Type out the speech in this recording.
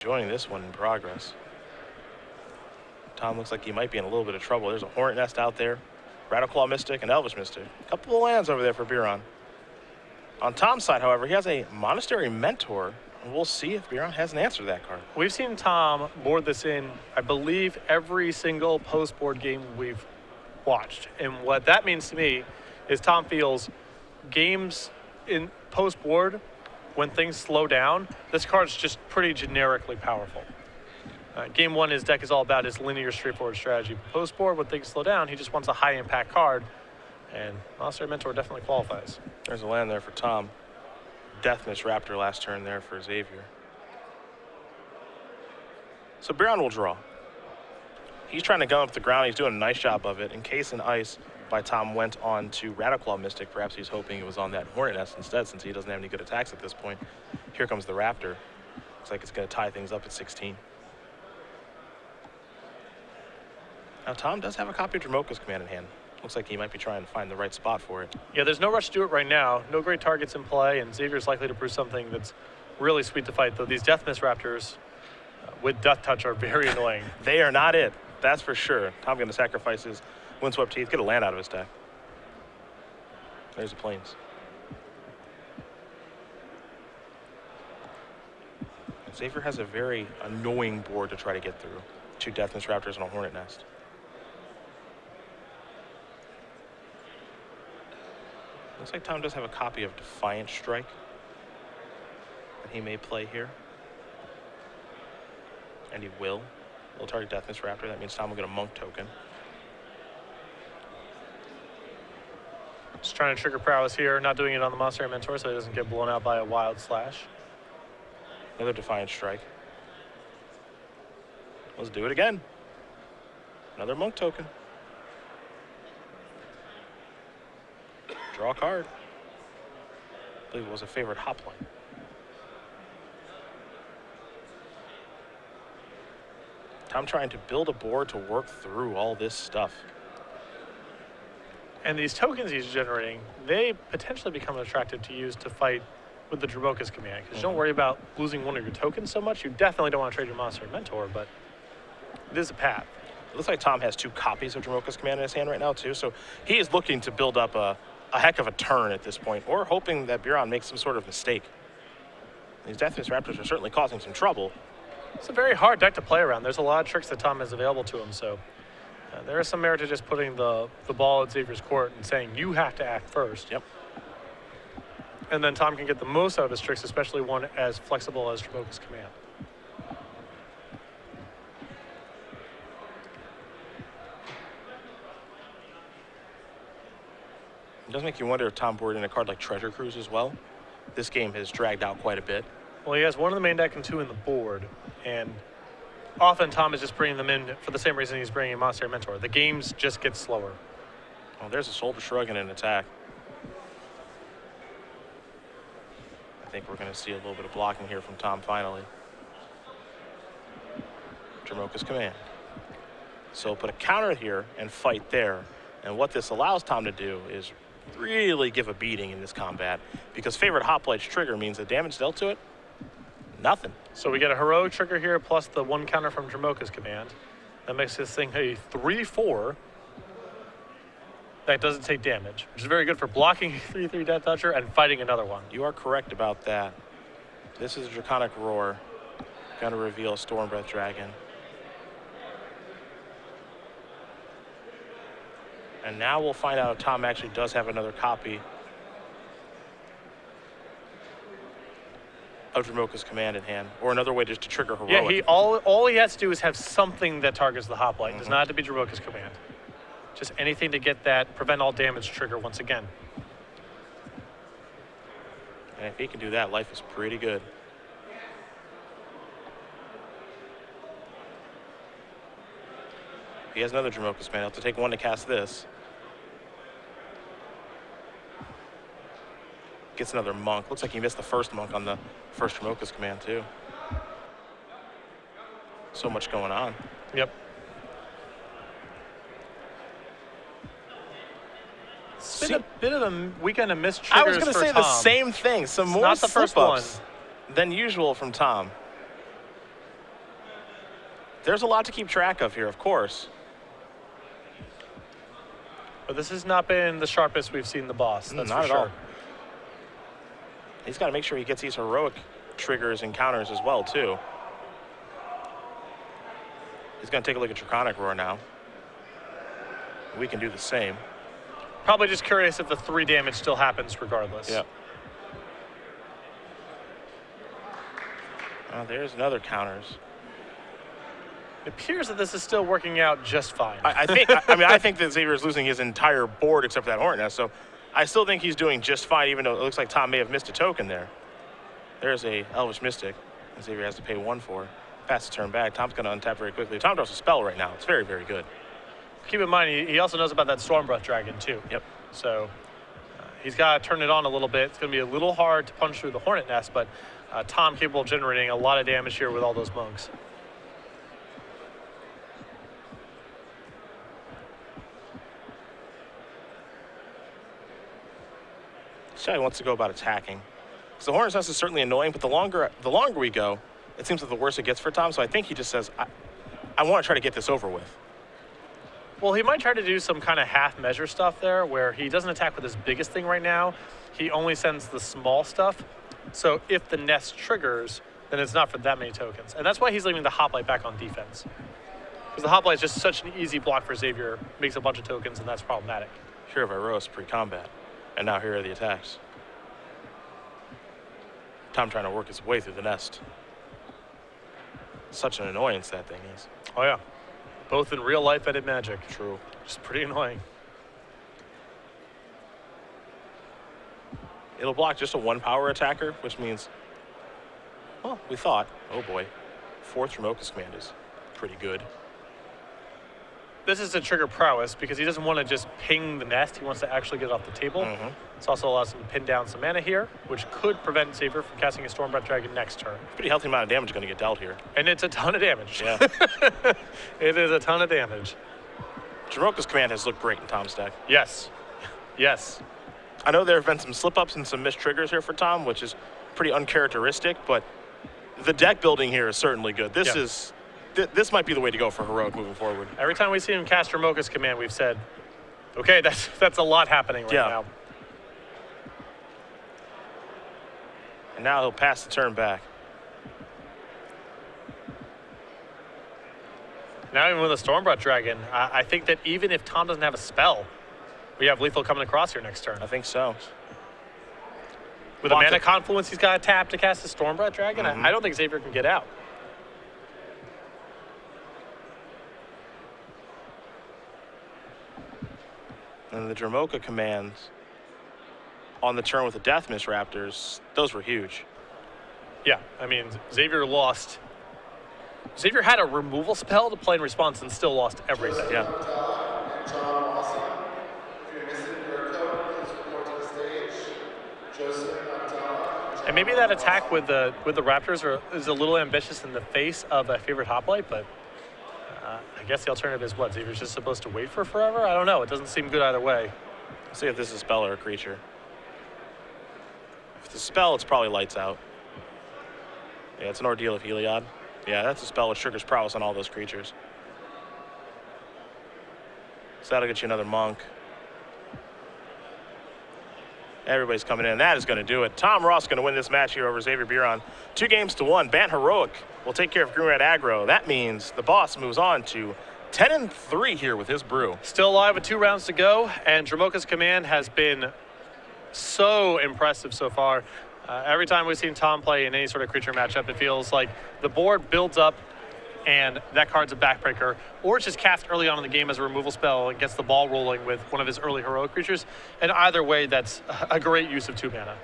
Joining this one in progress. Tom looks like he might be in a little bit of trouble. There's a Hornet Nest out there. Rattle Mystic and Elvish Mystic. A couple of lands over there for Biron. On Tom's side, however, he has a Monastery Mentor. And we'll see if Biron has an answer to that card. We've seen Tom board this in, I believe, every single post-board game we've watched. And what that means to me is Tom feels games in post-board, when things slow down, this card's just pretty generically powerful. Game one, his deck is all about his linear, straightforward strategy. Post-board, when things slow down, he just wants a high-impact card, and Monster Mentor definitely qualifies. There's a land there for Tom. Deathmiss Raptor last turn there for Xavier. So Biron will draw. He's trying to gun up the ground. He's doing a nice job of it. Encase and Ice by Tom went on to Rattle Mystic. Perhaps he's hoping it was on that Hornet Nest instead, since he doesn't have any good attacks at this point. Here comes the Raptor. Looks like it's going to tie things up at 16. Now Tom does have a copy of Dromoka's Command in hand. Looks like he might be trying to find the right spot for it. Yeah, there's no rush to do it right now. No great targets in play, and Xavier's likely to prove something that's really sweet to fight, though these Deathmiss Raptors with Death Touch are very annoying. They are not it, that's for sure. Tom going to sacrifice his Windswept Teeth, get a land out of his deck. There's the Plains. Xavier has a very annoying board to try to get through. 2 Deathmiss Raptors and a Hornet Nest. Looks like Tom does have a copy of Defiant Strike that he may play here. And he will. He'll target Deathmiss Raptor. That means Tom will get a Monk token. Just trying to trigger prowess here, not doing it on the Monster Mentor so he doesn't get blown out by a Wild Slash. Another Defiant Strike. Let's do it again. Another Monk token. Draw a card. I believe it was a favorite hopline. Tom trying to build a board to work through all this stuff. And these tokens he's generating, they potentially become attractive to use to fight with the Dromoka's Command. Because you don't worry about losing one of your tokens so much. You definitely don't want to trade your Monster Mentor, but it is a path. It looks like Tom has 2 copies of Dromoka's Command in his hand right now, too. So he is looking to build up a heck of a turn at this point, or hoping that Biron makes some sort of mistake. These Deathmiss Raptors are certainly causing some trouble. It's a very hard deck to play around. There's a lot of tricks that Tom has available to him, so there is some merit to just putting the ball at Xavier's court and saying, you have to act first. Yep. And then Tom can get the most out of his tricks, especially one as flexible as Dromoka's Command. It does make you wonder if Tom boarded in a card like Treasure Cruise as well. This game has dragged out quite a bit. Well, he has 1 in the main deck and 2 in the board, and often Tom is just bringing them in for the same reason he's bringing Monster Mentor. The games just get slower. Oh, there's a Shoulder Shrug and an attack. I think we're going to see a little bit of blocking here from Tom finally. Dromoka's Command. So put a counter here and fight there. And what this allows Tom to do is really give a beating in this combat, because favorite Hoplite's trigger means the damage dealt to it, nothing. So we get a heroic trigger here plus the 1 counter from Dromoka's Command. That makes this thing a 3/4 that doesn't take damage, which is very good for blocking a 3/3 Death Toucher and fighting another one. You are correct about that. This is Draconic Roar. Gonna reveal Stormbreath Dragon. And now we'll find out if Tom actually does have another copy of Dromoka's Command in hand, or another way just to trigger heroic. Yeah, all he has to do is have something that targets the Hoplite. Does not have to be Dromoka's Command. Just anything to get that prevent all damage trigger once again. And if he can do that, life is pretty good. He has another Dromoka's Command. He'll have to take 1 to cast this. Gets another Monk. Looks like he missed the first Monk on the first Dromoka's Command, too. So much going on. Yep. It's been a bit of a weekend of missed triggers. I was going to say Tom. the same thing. Some more not the first one than usual from Tom. There's a lot to keep track of here, of course. But this has not been the sharpest we've seen the boss. That's Not for at sure. all. He's got to make sure he gets these heroic triggers and counters as well, too. He's going to take a look at Draconic Roar now. We can do the same. Probably just curious if the 3 damage still happens regardless. Yep. There's another counters. It appears that this is still working out just fine. I think. I think that Xavier is losing his entire board except for that Hornet Nest. So I still think he's doing just fine, even though it looks like Tom may have missed a token there. There's a Elvish Mystic, and Xavier has to pay 1 for. Pass the turn back. Tom's going to untap very quickly. Tom draws a spell right now. It's very, very good. Keep in mind, he also knows about that Stormbreath Dragon, too. Yep. So he's got to turn it on a little bit. It's going to be a little hard to punch through the Hornet Nest, but Tom capable of generating a lot of damage here with all those monks. This guy wants to go about attacking. So the Hornet's Nest is certainly annoying, but the longer we go, it seems like the worse it gets for Tom. So I think he just says, I want to try to get this over with. Well, he might try to do some kind of half-measure stuff there where he doesn't attack with his biggest thing right now. He only sends the small stuff. So if the nest triggers, then it's not for that many tokens. And that's why he's leaving the Hoplite back on defense. Because the Hoplite is just such an easy block for Xavier, makes a bunch of tokens, and that's problematic. Here of Iroas pre-combat. And now here are the attacks. Tom trying to work his way through the nest. Such an annoyance that thing is. Oh, yeah. Both in real life and in Magic. True. Just pretty annoying. It'll block just a 1-power attacker, which means, well, we thought, oh boy, 4th Dromoka's command is pretty good. This is to trigger prowess because he doesn't want to just ping the nest. He wants to actually get it off the table. This also allows him to pin down some mana here, which could prevent Xavier from casting a Stormbreath Dragon next turn. Pretty healthy amount of damage going to get dealt here. And it's a ton of damage. Yeah. It is a ton of damage. Dromoka's command has looked great in Tom's deck. Yes. Yes. I know there have been some slip-ups and some missed triggers here for Tom, which is pretty uncharacteristic, but the deck building here is certainly good. This might be the way to go for Heroic moving forward. Every time we see him cast Dromoka's command, we've said, okay, that's a lot happening right now. And now he'll pass the turn back. Now even with a Stormbreath Dragon, I think that even if Tom doesn't have a spell, we have lethal coming across here next turn. I think so. With a mana confluence, he's got to tap to cast the Stormbreath Dragon. I don't think Xavier can get out. And the Dromoka commands on the turn with the Death Mist Raptors, those were huge. Yeah, I mean, Xavier lost. Xavier had a removal spell to play in response and still lost everything. Yeah. And maybe that attack with the Raptors is a little ambitious in the face of a favorite Hoplite, but I guess the alternative is what? Xavier's just supposed to wait for forever? I don't know. It doesn't seem good either way. Let's see if this is a spell or a creature. If it's a spell, it's probably lights out. Yeah, it's an Ordeal of Heliod. Yeah, that's a spell which triggers prowess on all those creatures. So that'll get you another monk. Everybody's coming in. That is going to do it. Tom Ross going to win this match here over Xavier Biron. 2-1. Bant Heroic will take care of Green Red Aggro. That means the boss moves on to 10-3 here with his brew. Still alive with 2 rounds to go, and Dromoka's command has been so impressive so far. Every time we've seen Tom play in any sort of creature matchup, it feels like the board builds up and that card's a backbreaker, or it's just cast early on in the game as a removal spell and gets the ball rolling with one of his early heroic creatures. And either way, that's a great use of 2 mana.